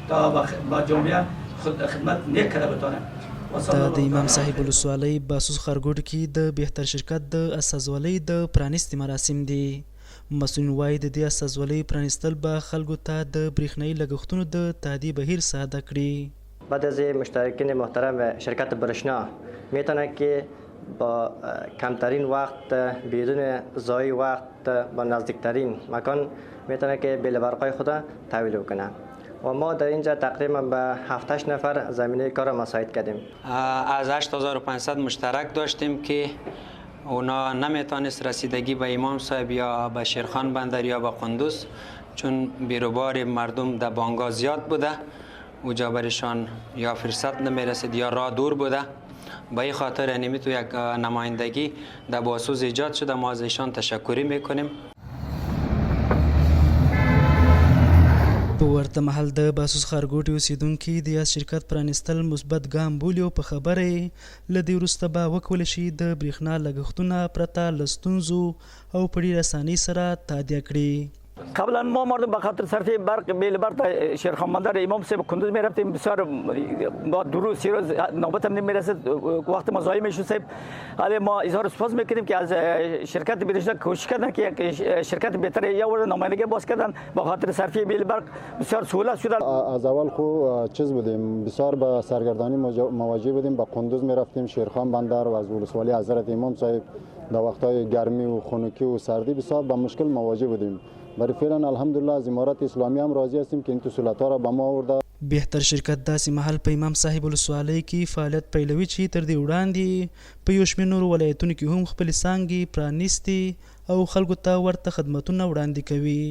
تا با جامعه خدمت نیک کرده بتانه. د امام صاحب ولسوالۍ باسوس ښارګوټ کې د بهتر شرکت د استازولۍ د پرانیستي مراسم دي. مسؤلین وایي د دې استازولۍ پرانیستل به خلکو ته د برېښنایي لګښتونو د تادیه بهیر ساده کړي. بعد از مشترکین محترم شرکت برشنا میتونه که با کمترین وقت بدون ضایع وقت با نزدیکترین مکان میتونه که بیل برقای خود تحویل بکنه و ما در اینجا تقریبا به 7-8 نفر زمینه کار مساعد کردیم. از 8500 مشترک داشتیم که اونا نمیتونست رسیدگی به امام صاحب یا به شیرخان بندر یا به قندوز، چون بیروبار مردم در بانگا زیاد بوده، اوجا برشان یا فرصت نمیرسید یا راه دور بوده. به این خاطر انیمی تو یک نمایندگی در باسوس ایجاد شده. ما از ایشان تشکری میکنیم. په ورته مهال د باسوس ښارګوټي اوسیدونکي د یاد شرکت پرانیستل مثبت ګام بولي او په خبره یې له دې وروسته به وکولی شي د برېښنا لګښتونه پرته له ستونزو او په ډېرې اسانۍ سره تادیه کړي. قبلا ما مردم به خاطر صرفه برق بیل برق شیرخان بندر امام صاحب کندوز می رفتیم، بسیار با 2 روز 3 روز نوبت هم نمیرسید، وقت ما ضایع میشد صاحب. ولی ما اظهار سپاس میکنیم که از شرکت برشته کوشش کردن که یک شرکت بهتر یا ورد نمایندگی باز کردن با خاطر صرفه بیل برق بسیار سهولت شد. از اول خو چیز بودیم، بسیار به سرگردانی مواجه بودیم. با کندوز می رفتیم، شیرخان بندر و از ولسوالی حضرت امام صاحب در وقت‌های گرمی و خنکی و سردی بسیار با مشکل مواجه بودیم. برای فعلا الحمدلله از امارت اسلامی هم راضی هستیم که این سهولت‌ها را به ما آورده. بهتر شرکت داسې مهال په امام صاحب ولسوالۍ کې فعالیت پیلوي چې تر دې وړاندې په یو شمېر نورو ولایتونو کې هم خپلې څانګې پرانیستي او خلکو ته ورته خدمتونه وړاندې کوي.